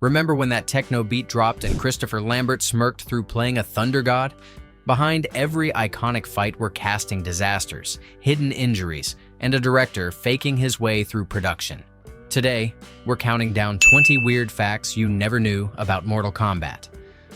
Remember when that techno beat dropped and Christopher Lambert smirked through playing a thunder god? Behind every iconic fight were casting disasters, hidden injuries, and a director faking his way through production. Today, we're counting down 20 weird facts you never knew about Mortal Kombat.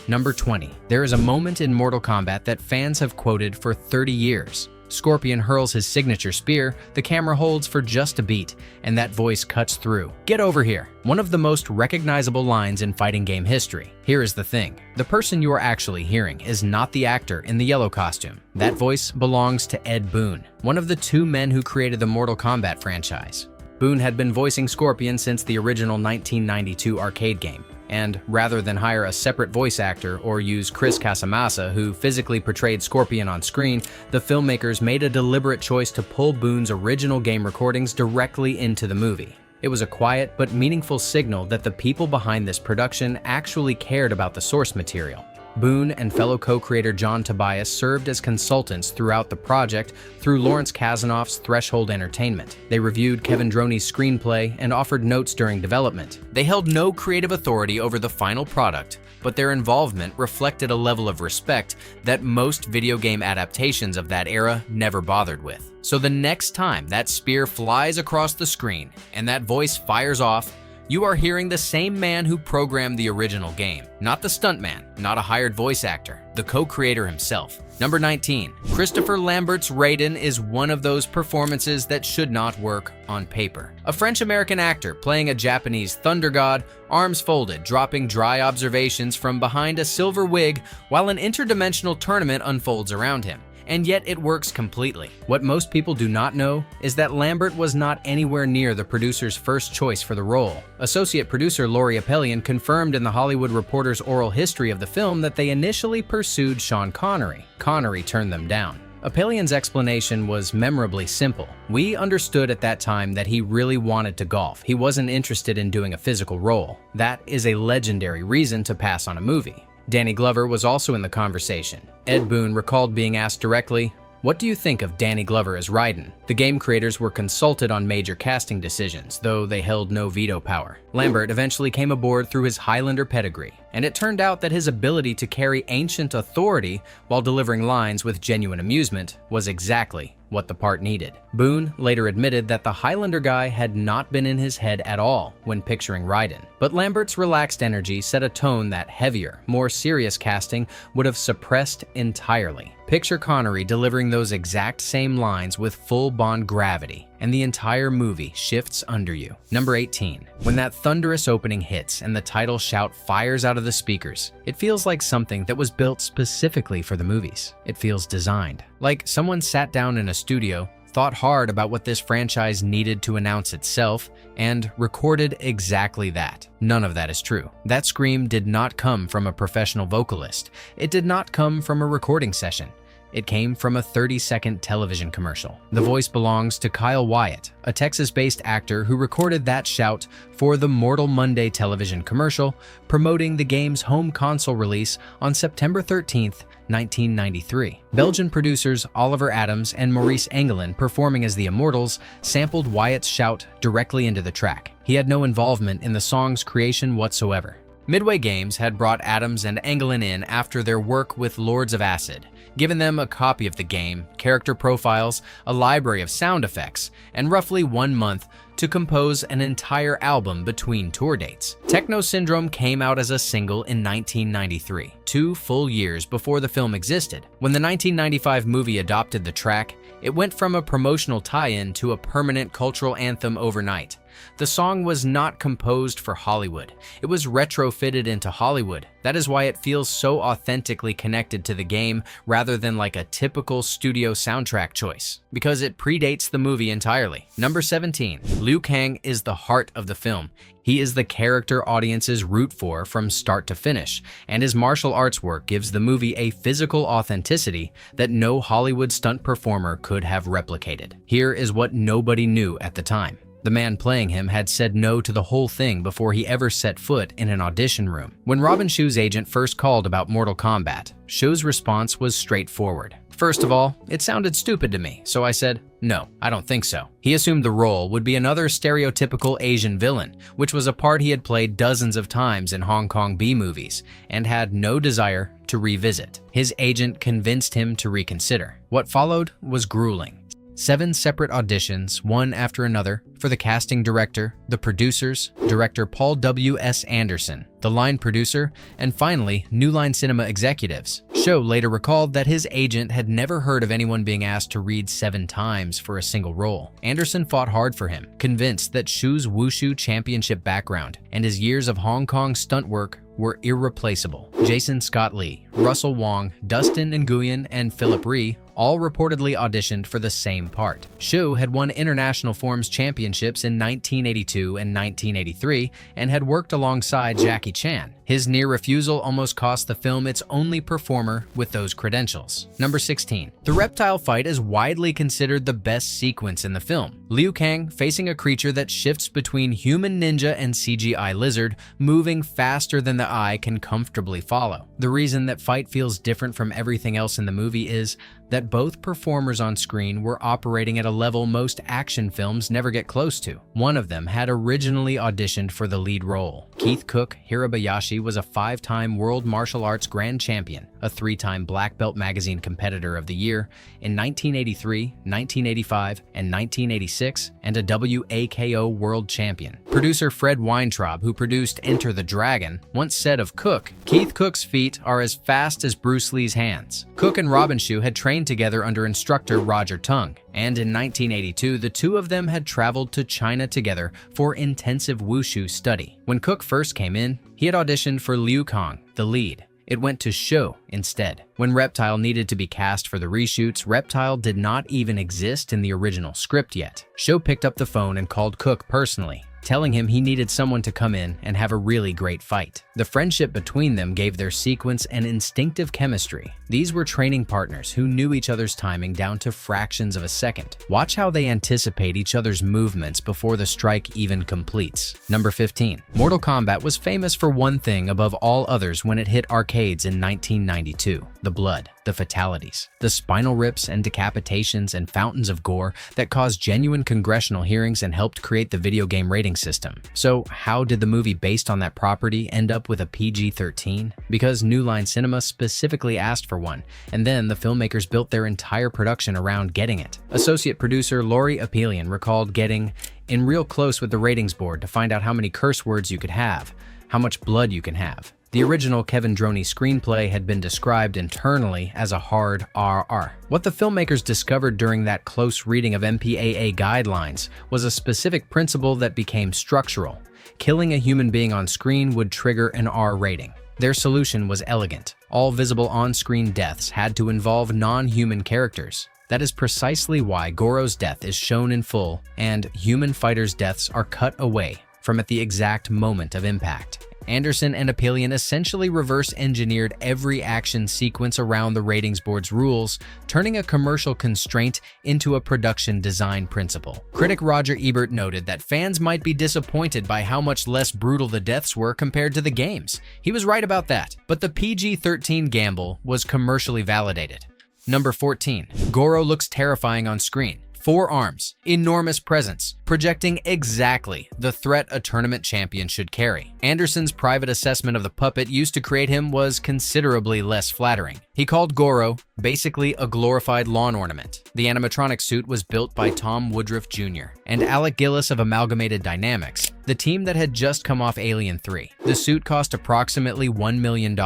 Number 20. There is a moment in Mortal Kombat that fans have quoted for 30 years. Scorpion hurls his signature spear, the camera holds for just a beat, and that voice cuts through. "Get over here." One of the most recognizable lines in fighting game history. Here is the thing. The person you are actually hearing is not the actor in the yellow costume. That voice belongs to Ed Boon, one of the two men who created the Mortal Kombat franchise. Boon had been voicing Scorpion since the original 1992 arcade game. And rather than hire a separate voice actor or use Chris Casamassa, who physically portrayed Scorpion on screen, the filmmakers made a deliberate choice to pull Boon's original game recordings directly into the movie. It was a quiet but meaningful signal that the people behind this production actually cared about the source material. Boon and fellow co-creator John Tobias served as consultants throughout the project through Lawrence Kasanoff's Threshold Entertainment. They reviewed Kevin Droney's screenplay and offered notes during development. They held no creative authority over the final product, but their involvement reflected a level of respect that most video game adaptations of that era never bothered with. So the next time that spear flies across the screen and that voice fires off, you are hearing the same man who programmed the original game. Not the stuntman, not a hired voice actor, the co-creator himself. Number 19. Christopher Lambert's Raiden is one of those performances that should not work on paper. A French-American actor playing a Japanese thunder god, arms folded, dropping dry observations from behind a silver wig while an interdimensional tournament unfolds around him. And yet it works completely. What most people do not know is that Lambert was not anywhere near the producer's first choice for the role. Associate producer Laurie Appelian confirmed in The Hollywood Reporter's oral history of the film that they initially pursued Sean Connery. Connery turned them down. Appelian's explanation was memorably simple. "We understood at that time that he really wanted to golf. He wasn't interested in doing a physical role. That is a legendary reason to pass on a movie." Danny Glover was also in the conversation. Ed Boon recalled being asked directly, "What do you think of Danny Glover as Raiden?" The game creators were consulted on major casting decisions, though they held no veto power. Lambert eventually came aboard through his Highlander pedigree, and it turned out that his ability to carry ancient authority while delivering lines with genuine amusement was exactly what the part needed. Boon later admitted that the Highlander guy had not been in his head at all when picturing Raiden. But Lambert's relaxed energy set a tone that heavier, more serious casting would have suppressed entirely. Picture Connery delivering those exact same lines with full Bond gravity, and the entire movie shifts under you. Number 18. When that thunderous opening hits and the title shout fires out of the speakers, it feels like something that was built specifically for the movies. It feels designed. Like someone sat down in a studio, thought hard about what this franchise needed to announce itself, and recorded exactly that. None of that is true. That scream did not come from a professional vocalist. It did not come from a recording session. It came from a 30-second television commercial. The voice belongs to Kyle Wyatt, a Texas-based actor who recorded that shout for the Mortal Monday television commercial, promoting the game's home console release on September 13th, 1993. Belgian producers Oliver Adams and Maurice Engelin, performing as the Immortals, sampled Wyatt's shout directly into the track. He had no involvement in the song's creation whatsoever. Midway Games had brought Adams and Engelin in after their work with Lords of Acid, given them a copy of the game, character profiles, a library of sound effects, and roughly 1 month to compose an entire album between tour dates. Techno Syndrome came out as a single in 1993, 2 full years before the film existed. When the 1995 movie adopted the track, it went from a promotional tie-in to a permanent cultural anthem overnight. The song was not composed for Hollywood. It was retrofitted into Hollywood. That is why it feels so authentically connected to the game rather than like a typical studio soundtrack choice, because it predates the movie entirely. Number 17. Liu Kang is the heart of the film. He is the character audiences root for from start to finish, and his martial arts work gives the movie a physical authenticity that no Hollywood stunt performer could have replicated. Here is what nobody knew at the time. The man playing him had said no to the whole thing before he ever set foot in an audition room. When Robin Shu's agent first called about Mortal Kombat, Shu's response was straightforward. First of all, it sounded stupid to me, so I said, no, I don't think so. He assumed the role would be another stereotypical Asian villain, which was a part he had played dozens of times in Hong Kong B-movies and had no desire to revisit. His agent convinced him to reconsider. What followed was grueling. 7 separate auditions, one after another, for the casting director, the producers, director Paul W.S. Anderson, the line producer, and finally, New Line Cinema executives. Shu later recalled that his agent had never heard of anyone being asked to read 7 times for a single role. Anderson fought hard for him, convinced that Shu's wushu championship background and his years of Hong Kong stunt work were irreplaceable. Jason Scott Lee, Russell Wong, Dustin Nguyen, and Philip Rhee all reportedly auditioned for the same part. Shu had won international forms championships in 1982 and 1983 and had worked alongside Jackie Chan. His near refusal almost cost the film its only performer with those credentials. Number 16. The reptile fight is widely considered the best sequence in the film. Liu Kang facing a creature that shifts between human ninja and CGI lizard, moving faster than the eye can comfortably follow. The reason that fight feels different from everything else in the movie is that both performers on screen were operating at a level most action films never get close to. One of them had originally auditioned for the lead role. Keith Cook Hirabayashi was a 5-time World Martial Arts Grand Champion, a 3-time Black Belt Magazine Competitor of the Year in 1983, 1985, and 1986, and a WAKO World Champion. Producer Fred Weintraub, who produced Enter the Dragon, once said of Cook, "Keith Cook's feet are as fast as Bruce Lee's hands." Cook and Robin Shu had trained together under instructor Roger Tung, and in 1982, the two of them had traveled to China together for intensive wushu study. When Cook first came in, he had auditioned for Liu Kang, the lead. It went to Shu instead. When Reptile needed to be cast for the reshoots, Reptile did not even exist in the original script yet. Shu picked up the phone and called Cook personally, telling him he needed someone to come in and have a really great fight. The friendship between them gave their sequence an instinctive chemistry. These were training partners who knew each other's timing down to fractions of a second. Watch how they anticipate each other's movements before the strike even completes. Number 15. Mortal Kombat was famous for one thing above all others when it hit arcades in 1992: the blood, the fatalities, the spinal rips and decapitations and fountains of gore that caused genuine congressional hearings and helped create the video game rating system. So how did the movie based on that property end up with a PG-13? Because New Line Cinema specifically asked for one, and then the filmmakers built their entire production around getting it. Associate producer Laurie Apelian recalled getting in real close with the ratings board to find out how many curse words you could have, how much blood you can have. The original Kevin Droney screenplay had been described internally as a hard RR. What the filmmakers discovered during that close reading of MPAA guidelines was a specific principle that became structural. Killing a human being on screen would trigger an R rating. Their solution was elegant. All visible on-screen deaths had to involve non-human characters. That is precisely why Goro's death is shown in full and human fighters' deaths are cut away from at the exact moment of impact. Anderson and Apelian essentially reverse-engineered every action sequence around the ratings board's rules, turning a commercial constraint into a production design principle. Critic Roger Ebert noted that fans might be disappointed by how much less brutal the deaths were compared to the games. He was right about that, but the PG-13 gamble was commercially validated. Number 14. Goro looks terrifying on screen. 4 arms, enormous presence, projecting exactly the threat a tournament champion should carry. Anderson's private assessment of the puppet used to create him was considerably less flattering. He called Goro basically a glorified lawn ornament. The animatronic suit was built by Tom Woodruff Jr. and Alec Gillis of Amalgamated Dynamics, the team that had just come off Alien 3. The suit cost approximately $1 million.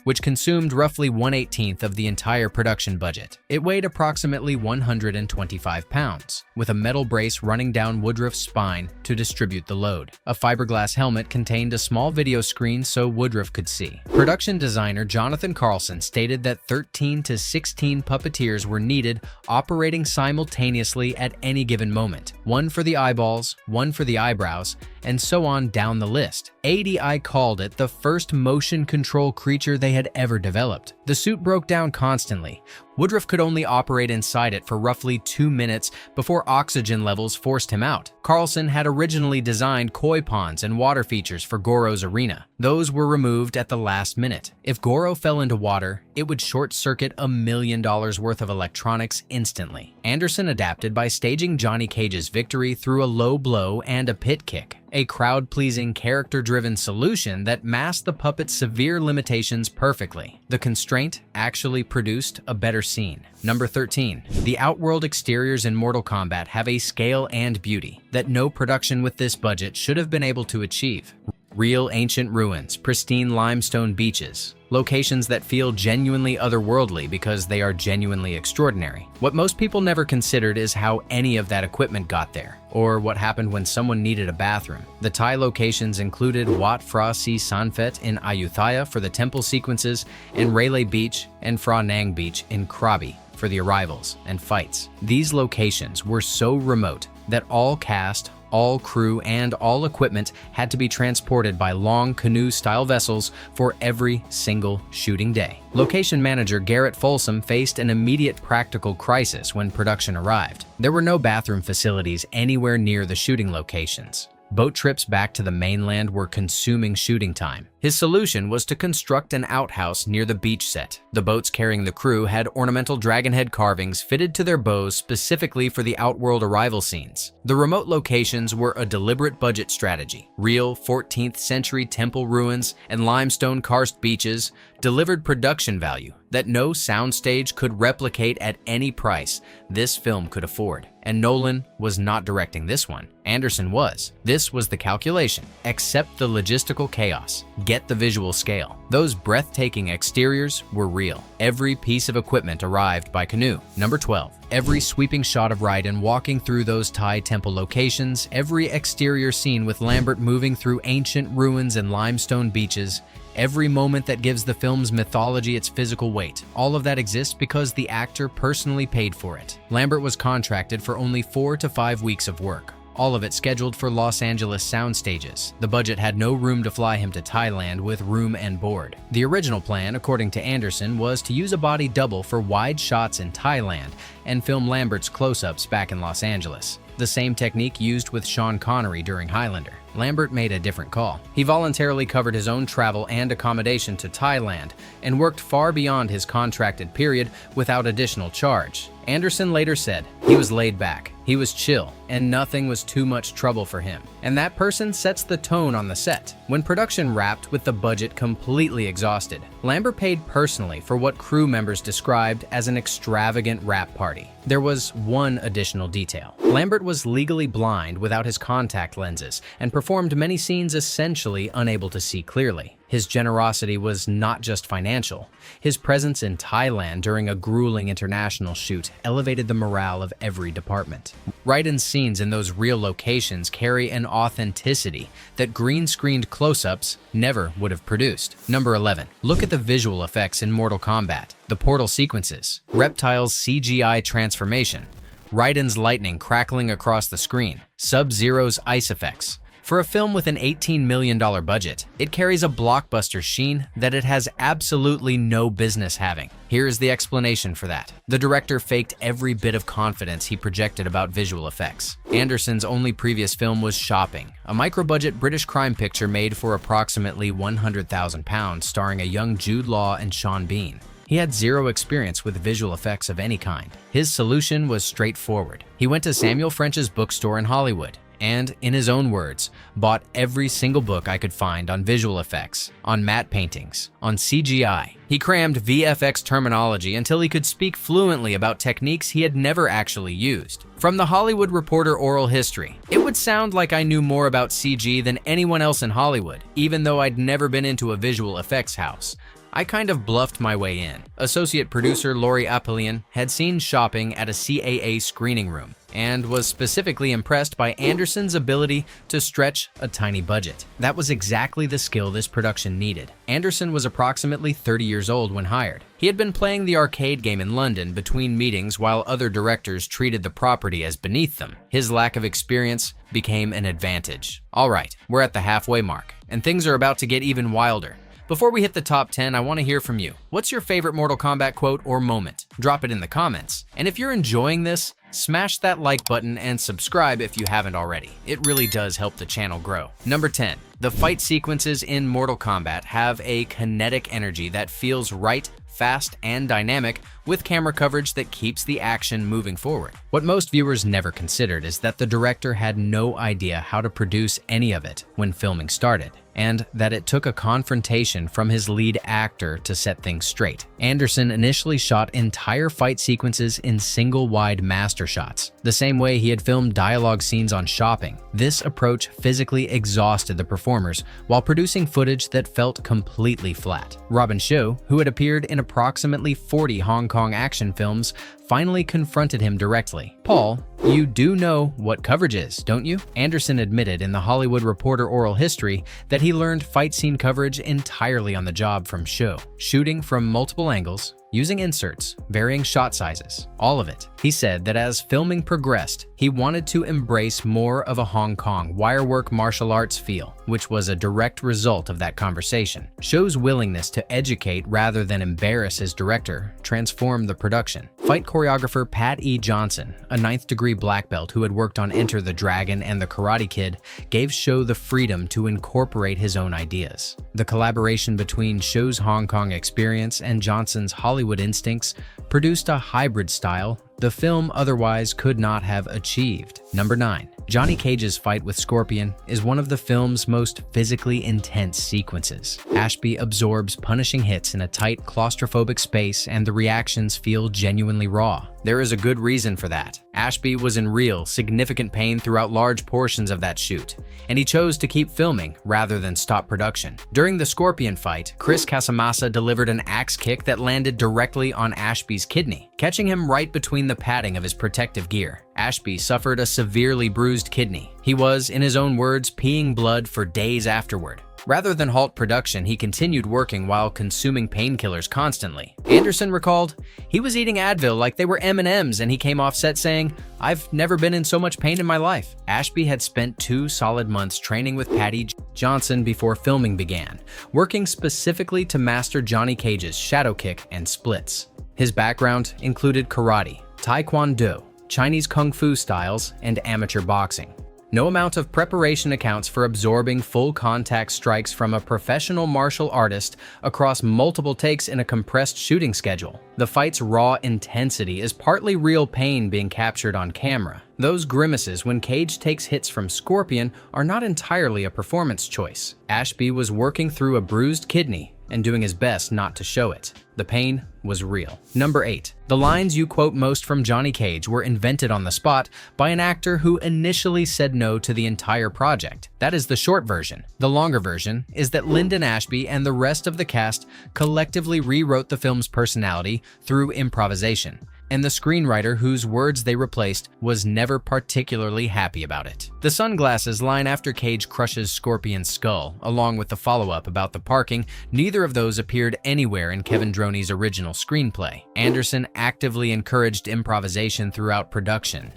Which consumed roughly 1/18 of the entire production budget. It weighed approximately 125 pounds, with a metal brace running down Woodruff's spine to distribute the load. A fiberglass helmet contained a small video screen so Woodruff could see. Production designer Jonathan Carlson stated that 13 to 16 puppeteers were needed operating simultaneously at any given moment. One for the eyeballs, one for the eyebrows, and so on down the list. ADI called it the first motion control creature they had ever developed. The suit broke down constantly. Woodruff could only operate inside it for roughly 2 minutes before oxygen levels forced him out. Carlson had originally designed koi ponds and water features for Goro's arena. Those were removed at the last minute. If Goro fell into water, it would short-circuit $1 million worth of electronics instantly. Anderson adapted by staging Johnny Cage's victory through a low blow and a pit kick, a crowd-pleasing, character-driven solution that masked the puppet's severe limitations perfectly. The constraint actually produced a better scene. Number 13. The outworld exteriors in Mortal Kombat have a scale and beauty that no production with this budget should have been able to achieve. Real ancient ruins, pristine limestone beaches, locations that feel genuinely otherworldly because they are genuinely extraordinary. What most people never considered is how any of that equipment got there, or what happened when someone needed a bathroom. The Thai locations included Wat Phra Si Sanphet in Ayutthaya for the temple sequences, and Railay Beach and Phra Nang Beach in Krabi for the arrivals and fights. These locations were so remote that all cast, all crew, and all equipment had to be transported by long canoe-style vessels for every single shooting day. Location manager Garrett Folsom faced an immediate practical crisis when production arrived. There were no bathroom facilities anywhere near the shooting locations. Boat trips back to the mainland were consuming shooting time. His solution was to construct an outhouse near the beach set. The boats carrying the crew had ornamental dragon head carvings fitted to their bows specifically for the outworld arrival scenes. The remote locations were a deliberate budget strategy. Real 14th century temple ruins and limestone karst beaches delivered production value that no soundstage could replicate at any price this film could afford. And Nolan was not directing this one. Anderson was. This was the calculation. Accept the logistical chaos. Get the visual scale. Those breathtaking exteriors were real. Every piece of equipment arrived by canoe. Number 12. Every sweeping shot of Raiden walking through those Thai temple locations, every exterior scene with Lambert moving through ancient ruins and limestone beaches, every moment that gives the film's mythology its physical weight. All of that exists because the actor personally paid for it. Lambert was contracted for only 4 to 5 weeks of work, all of it scheduled for Los Angeles sound stages. The budget had no room to fly him to Thailand with room and board. The original plan, according to Anderson, was to use a body double for wide shots in Thailand and film Lambert's close-ups back in Los Angeles, the same technique used with Sean Connery during Highlander. Lambert made a different call. He voluntarily covered his own travel and accommodation to Thailand and worked far beyond his contracted period without additional charge. Anderson later said, he was laid back, he was chill, and nothing was too much trouble for him. And that person sets the tone on the set. When production wrapped with the budget completely exhausted, Lambert paid personally for what crew members described as an extravagant wrap party. There was one additional detail. Lambert was legally blind without his contact lenses and performed many scenes essentially unable to see clearly. His generosity was not just financial. His presence in Thailand during a grueling international shoot elevated the morale of every department. Raiden's scenes in those real locations carry an authenticity that green-screened close-ups never would have produced. Number 11. Look at the visual effects in Mortal Kombat. The portal sequences, Reptile's CGI transformation, Raiden's lightning crackling across the screen, Sub-Zero's ice effects. For a film with an $18 million budget, it carries a blockbuster sheen that it has absolutely no business having. Here is the explanation for that. The director faked every bit of confidence he projected about visual effects. Anderson's only previous film was Shopping, a micro-budget British crime picture made for approximately £100,000 starring a young Jude Law and Sean Bean. He had zero experience with visual effects of any kind. His solution was straightforward. He went to Samuel French's bookstore in Hollywood and, in his own words, bought every single book I could find on visual effects, on matte paintings, on CGI. He crammed VFX terminology until he could speak fluently about techniques he had never actually used. From the Hollywood Reporter oral history, it would sound like I knew more about CG than anyone else in Hollywood, even though I'd never been into a visual effects house. I kind of bluffed my way in. Associate producer Laurie Apelian had seen Shopping at a CAA screening room and was specifically impressed by Anderson's ability to stretch a tiny budget. That was exactly the skill this production needed. Anderson was approximately 30 years old when hired. He had been playing the arcade game in London between meetings while other directors treated the property as beneath them. His lack of experience became an advantage. All right, we're at the halfway mark, and things are about to get even wilder. Before we hit the top 10, I want to hear from you. What's your favorite Mortal Kombat quote or moment? Drop it in the comments. And if you're enjoying this, smash that like button and subscribe if you haven't already. It really does help the channel grow. Number 10. The fight sequences in Mortal Kombat have a kinetic energy that feels right, fast, and dynamic, with camera coverage that keeps the action moving forward. What most viewers never considered is that the director had no idea how to produce any of it when filming started, and that it took a confrontation from his lead actor to set things straight. Anderson initially shot entire fight sequences in single-wide master shots, the same way he had filmed dialogue scenes on Shopping. This approach physically exhausted the performers while producing footage that felt completely flat. Robin Shou, who had appeared in approximately 40 Hong Kong action films, finally confronted him directly. "Paul, you do know what coverage is, don't you?" Anderson admitted in The Hollywood Reporter oral history that he learned fight scene coverage entirely on the job from Shou, shooting from multiple angles, using inserts, varying shot sizes, all of it. He said that as filming progressed, he wanted to embrace more of a Hong Kong wirework martial arts feel, which was a direct result of that conversation. Shou's willingness to educate rather than embarrass his director transformed the production. Fight choreographer Pat E. Johnson, a 9th degree black belt who had worked on Enter the Dragon and The Karate Kid, gave Shou the freedom to incorporate his own ideas. The collaboration between Shou's Hong Kong experience and Johnson's Hollywood instincts produced a hybrid style the film otherwise could not have achieved. Number 9. Johnny Cage's fight with Scorpion is one of the film's most physically intense sequences. Ashby absorbs punishing hits in a tight, claustrophobic space, and the reactions feel genuinely raw. There is a good reason for that. Ashby was in real, significant pain throughout large portions of that shoot, and he chose to keep filming rather than stop production. During the Scorpion fight, Chris Casamassa delivered an axe kick that landed directly on Ashby's kidney, catching him right between the padding of his protective gear. Ashby suffered a severely bruised kidney. He was, in his own words, peeing blood for days afterward. Rather than halt production, he continued working while consuming painkillers constantly. Anderson recalled, "He was eating Advil like they were M&Ms, and he came off set saying, 'I've never been in so much pain in my life.'" Ashby had spent 2 solid months training with Patty Johnson before filming began, working specifically to master Johnny Cage's shadow kick and splits. His background included karate, taekwondo, Chinese kung fu styles, and amateur boxing. No amount of preparation accounts for absorbing full contact strikes from a professional martial artist across multiple takes in a compressed shooting schedule. The fight's raw intensity is partly real pain being captured on camera. Those grimaces when Cage takes hits from Scorpion are not entirely a performance choice. Ashby was working through a bruised kidney and doing his best not to show it. The pain was real. Number 8. The lines you quote most from Johnny Cage were invented on the spot by an actor who initially said no to the entire project. That is the short version. The longer version is that Lyndon Ashby and the rest of the cast collectively rewrote the film's personality through improvisation, and the screenwriter whose words they replaced was never particularly happy about it. The sunglasses line after Cage crushes Scorpion's skull, along with the follow-up about the parking, neither of those appeared anywhere in Kevin Droney's original screenplay. Anderson actively encouraged improvisation throughout production,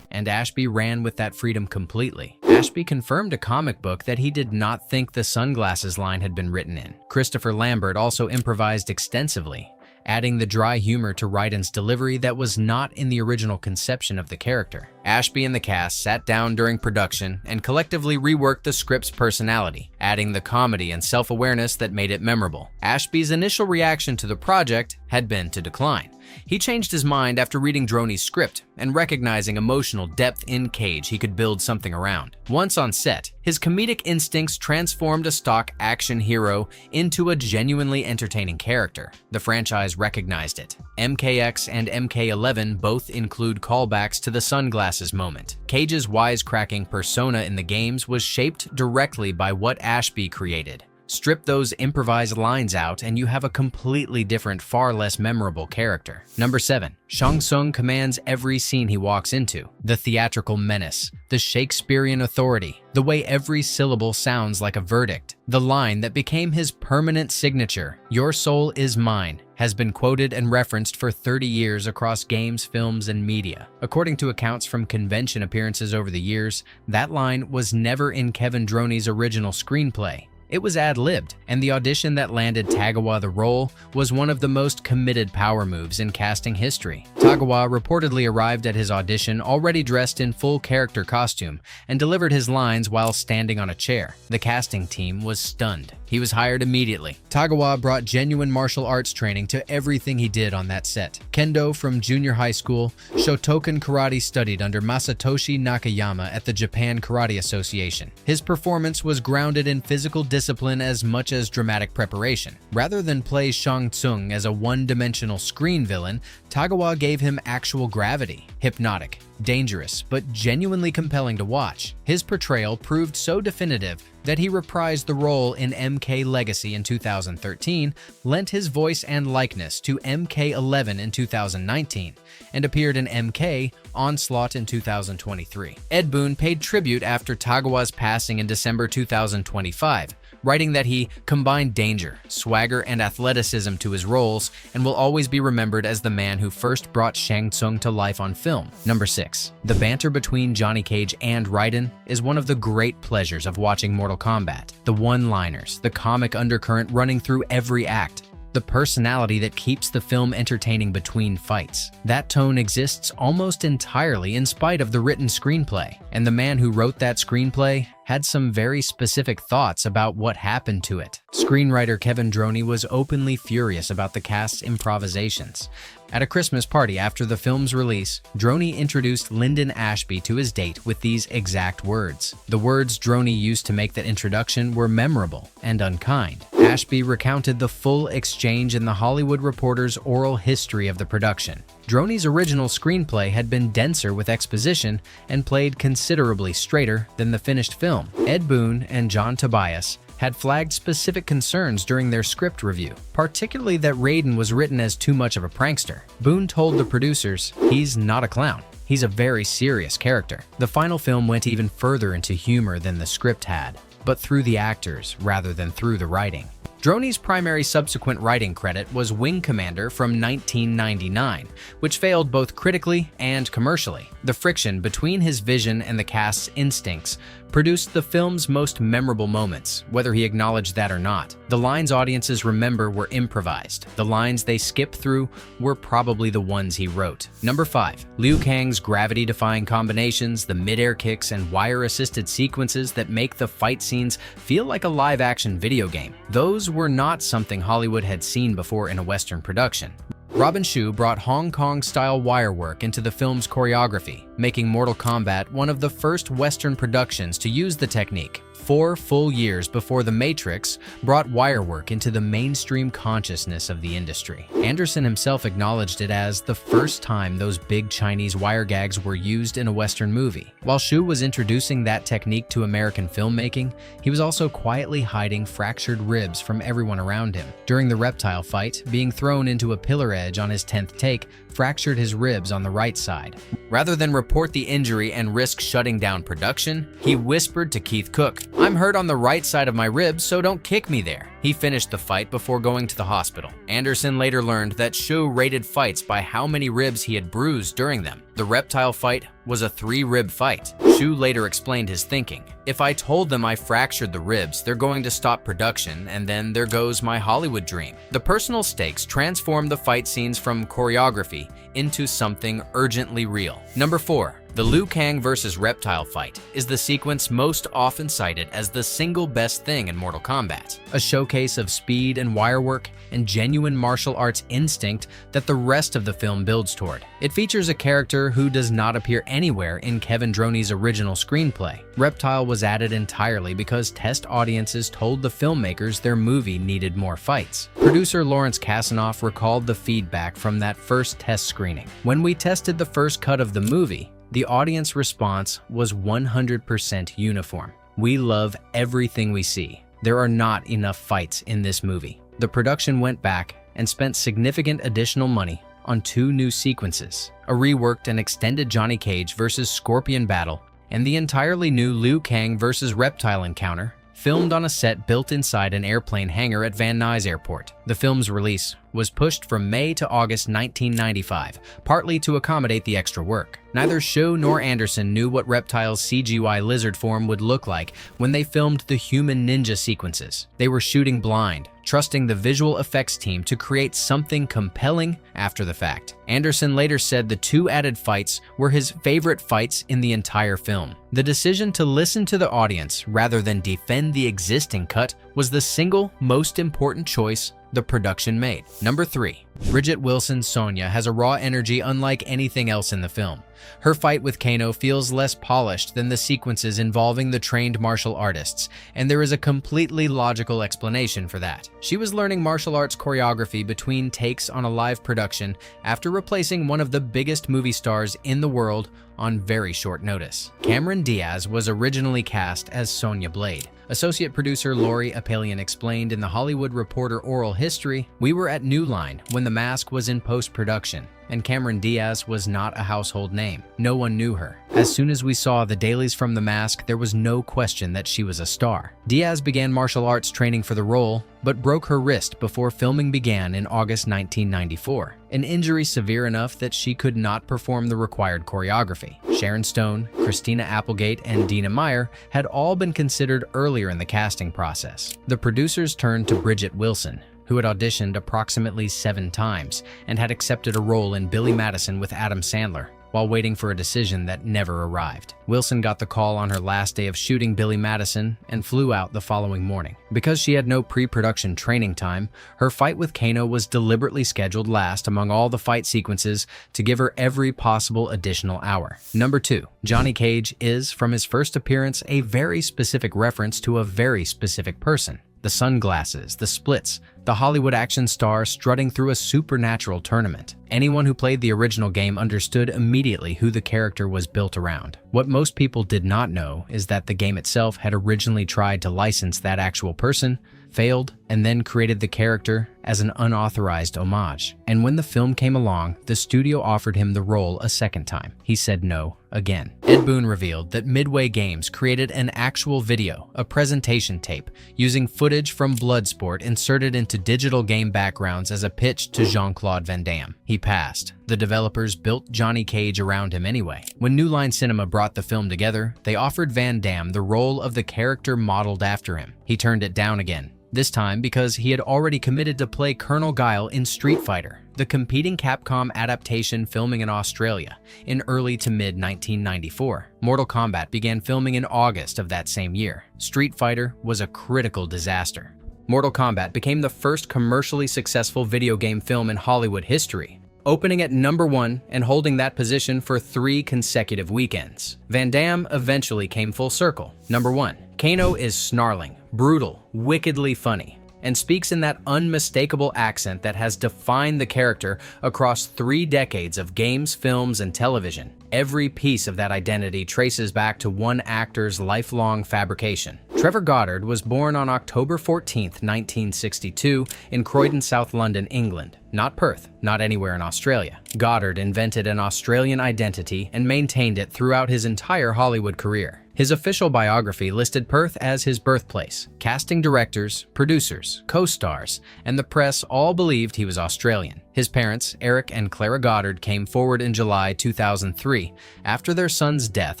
and Ashby ran with that freedom completely. Ashby confirmed a comic book that he did not think the sunglasses line had been written in. Christopher Lambert also improvised extensively, adding the dry humor to Raiden's delivery that was not in the original conception of the character. Ashby and the cast sat down during production and collectively reworked the script's personality, adding the comedy and self-awareness that made it memorable. Ashby's initial reaction to the project had been to decline. He changed his mind after reading Droney's script and recognizing emotional depth in Cage he could build something around. Once on set, his comedic instincts transformed a stock action hero into a genuinely entertaining character. The franchise recognized it. MKX and MK11 both include callbacks to the sunglasses moment. Cage's wisecracking persona in the games was shaped directly by what Ashby created. Strip those improvised lines out and you have a completely different, far less memorable character. Number 7. Shang Tsung commands every scene he walks into. The theatrical menace, the Shakespearean authority, the way every syllable sounds like a verdict. The line that became his permanent signature, "Your soul is mine," has been quoted and referenced for 30 years across games, films, and media. According to accounts from convention appearances over the years, that line was never in Kevin Droney's original screenplay. It was ad-libbed, and the audition that landed Tagawa the role was one of the most committed power moves in casting history. Tagawa reportedly arrived at his audition already dressed in full character costume and delivered his lines while standing on a chair. The casting team was stunned. He was hired immediately. Tagawa brought genuine martial arts training to everything he did on that set. Kendo from junior high school, Shotokan karate studied under Masatoshi Nakayama at the Japan Karate Association. His performance was grounded in physical discipline as much as dramatic preparation. Rather than play Tsung as a one-dimensional screen villain, Tagawa gave him actual gravity, hypnotic, dangerous, but genuinely compelling to watch. His portrayal proved so definitive that he reprised the role in MK Legacy in 2013, lent his voice and likeness to MK11 in 2019, and appeared in MK Onslaught in 2023. Ed Boon paid tribute after Tagawa's passing in December 2025, writing that he combined danger, swagger, and athleticism to his roles and will always be remembered as the man who first brought Shang Tsung to life on film. Number 6. The banter between Johnny Cage and Raiden is one of the great pleasures of watching Mortal Kombat. The one-liners, the comic undercurrent running through every act, the personality that keeps the film entertaining between fights. That tone exists almost entirely in spite of the written screenplay, and the man who wrote that screenplay had some very specific thoughts about what happened to it. Screenwriter Kevin Droney was openly furious about the cast's improvisations. At a Christmas party after the film's release, Droney introduced Lyndon Ashby to his date with these exact words. The words Droney used to make that introduction were memorable and unkind. Ashby recounted the full exchange in The Hollywood Reporter's oral history of the production. Droney's original screenplay had been denser with exposition and played considerably straighter than the finished film. Ed Boon and John Tobias had flagged specific concerns during their script review, particularly that Raiden was written as too much of a prankster. Boon told the producers, "He's not a clown. He's a very serious character." The final film went even further into humor than the script had, but through the actors rather than through the writing. Droney's primary subsequent writing credit was Wing Commander from 1999, which failed both critically and commercially. The friction between his vision and the cast's instincts produced the film's most memorable moments, whether he acknowledged that or not. The lines audiences remember were improvised. The lines they skip through were probably the ones he wrote. Number 5. Liu Kang's gravity-defying combinations, the mid-air kicks, and wire-assisted sequences that make the fight scenes feel like a live-action video game. Those were not something Hollywood had seen before in a Western production. Robin Shou brought Hong Kong-style wirework into the film's choreography, making Mortal Kombat one of the first Western productions to use the technique. 4 full years before The Matrix brought wirework into the mainstream consciousness of the industry. Anderson himself acknowledged it as the first time those big Chinese wire gags were used in a Western movie. While Shou was introducing that technique to American filmmaking, he was also quietly hiding fractured ribs from everyone around him. During the reptile fight, being thrown into a pillar edge on his 10th take fractured his ribs on the right side. Rather than report the injury and risk shutting down production, he whispered to Keith Cook, "I'm hurt on the right side of my ribs, so don't kick me there." He finished the fight before going to the hospital. Anderson later learned that Shou rated fights by how many ribs he had bruised during them. The reptile fight was a 3-rib fight. Shou later explained his thinking. "If I told them I fractured the ribs, they're going to stop production, and then there goes my Hollywood dream." The personal stakes transformed the fight scenes from choreography into something urgently real. Number 4. The Liu Kang vs. Reptile fight is the sequence most often cited as the single best thing in Mortal Kombat, a showcase of speed and wirework and genuine martial arts instinct that the rest of the film builds toward. It features a character who does not appear anywhere in Kevin Droney's original screenplay. Reptile was added entirely because test audiences told the filmmakers their movie needed more fights. Producer Lawrence Kasanoff recalled the feedback from that first test screening. "When we tested the first cut of the movie, the audience response was 100% uniform. We love everything we see. There are not enough fights in this movie." The production went back and spent significant additional money on 2 new sequences, a reworked and extended Johnny Cage vs. Scorpion battle, and the entirely new Liu Kang vs. Reptile encounter, filmed on a set built inside an airplane hangar at Van Nuys Airport. The film's release was pushed from May to August 1995, partly to accommodate the extra work. Neither Shaw nor Anderson knew what Reptile's CGI lizard form would look like when they filmed the human ninja sequences. They were shooting blind, trusting the visual effects team to create something compelling after the fact. Anderson later said the 2 added fights were his favorite fights in the entire film. The decision to listen to the audience rather than defend the existing cut was the single most important choice the production made. Number 3. Bridget Wilson's Sonya has a raw energy unlike anything else in the film. Her fight with Kano feels less polished than the sequences involving the trained martial artists, and there is a completely logical explanation for that. She was learning martial arts choreography between takes on a live production after replacing one of the biggest movie stars in the world on very short notice. Cameron Diaz was originally cast as Sonya Blade. Associate producer Lori Apelian explained in the Hollywood Reporter Oral History, "We were at New Line when the mask was in post-production, and Cameron Diaz was not a household name. No one knew her. As soon as we saw the dailies from the mask, there was no question that she was a star." Diaz began martial arts training for the role, but broke her wrist before filming began in August 1994, an injury severe enough that she could not perform the required choreography. Sharon Stone, Christina Applegate, and Dina Meyer had all been considered earlier in the casting process. The producers turned to Bridget Wilson, who had auditioned approximately 7 times and had accepted a role in Billy Madison with Adam Sandler, while waiting for a decision that never arrived. Wilson got the call on her last day of shooting Billy Madison and flew out the following morning. Because she had no pre-production training time, her fight with Kano was deliberately scheduled last among all the fight sequences to give her every possible additional hour. Number 2. Johnny Cage is, from his first appearance, a very specific reference to a very specific person. The sunglasses, the splits, the Hollywood action star strutting through a supernatural tournament. Anyone who played the original game understood immediately who the character was built around. What most people did not know is that the game itself had originally tried to license that actual person, failed, and then created the character as an unauthorized homage. And when the film came along, the studio offered him the role a second time. He said no again. Ed Boon revealed that Midway Games created an actual video, a presentation tape, using footage from Bloodsport inserted into digital game backgrounds as a pitch to Jean-Claude Van Damme. He passed. The developers built Johnny Cage around him anyway. When New Line Cinema brought the film together, they offered Van Damme the role of the character modeled after him. He turned it down again. This time because he had already committed to play Colonel Guile in Street Fighter, the competing Capcom adaptation filming in Australia in early to mid-1994. Mortal Kombat began filming in August of that same year. Street Fighter was a critical disaster. Mortal Kombat became the first commercially successful video game film in Hollywood history, opening at number 1 and holding that position for 3 consecutive weekends. Van Damme eventually came full circle. Number 1. Kano is snarling, brutal, wickedly funny, and speaks in that unmistakable accent that has defined the character across 3 decades of games, films, and television. Every piece of that identity traces back to one actor's lifelong fabrication. Trevor Goddard was born on October 14, 1962, in Croydon, South London, England. Not Perth, not anywhere in Australia. Goddard invented an Australian identity and maintained it throughout his entire Hollywood career. His official biography listed Perth as his birthplace. Casting directors, producers, co-stars, and the press all believed he was Australian. His parents, Eric and Clara Goddard, came forward in July 2003 after their son's death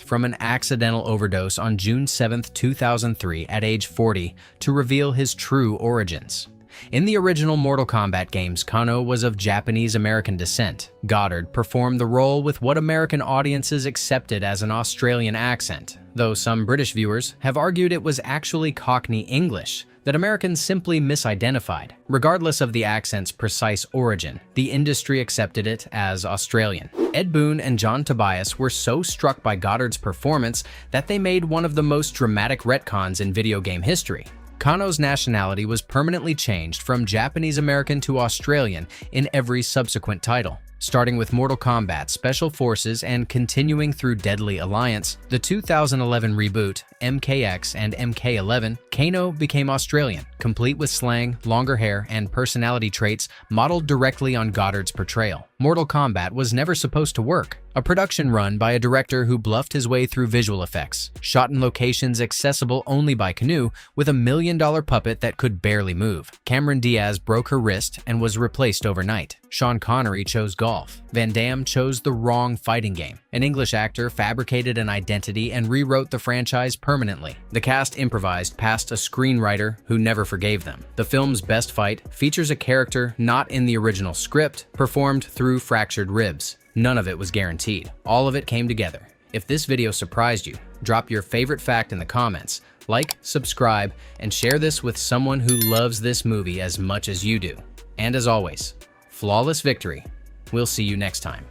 from an accidental overdose on June 7, 2003 at age 40 to reveal his true origins. In the original Mortal Kombat games, Kano was of Japanese-American descent. Goddard performed the role with what American audiences accepted as an Australian accent, though some British viewers have argued it was actually Cockney English that Americans simply misidentified. Regardless of the accent's precise origin, the industry accepted it as Australian. Ed Boon and John Tobias were so struck by Goddard's performance that they made one of the most dramatic retcons in video game history. Kano's nationality was permanently changed from Japanese American to Australian in every subsequent title. Starting with Mortal Kombat, Special Forces, and continuing through Deadly Alliance, the 2011 reboot, MKX and MK11, Kano became Australian, complete with slang, longer hair, and personality traits modeled directly on Goddard's portrayal. Mortal Kombat was never supposed to work. A production run by a director who bluffed his way through visual effects, shot in locations accessible only by canoe, with a $1 million puppet that could barely move. Cameron Diaz broke her wrist and was replaced overnight. Sean Connery chose golf. Van Damme chose the wrong fighting game. An English actor fabricated an identity and rewrote the franchise permanently. The cast improvised past a screenwriter who never forgave them. The film's best fight features a character not in the original script, performed through fractured ribs. None of it was guaranteed. All of it came together. If this video surprised you, drop your favorite fact in the comments. Like, subscribe, and share this with someone who loves this movie as much as you do. And as always, flawless victory. We'll see you next time.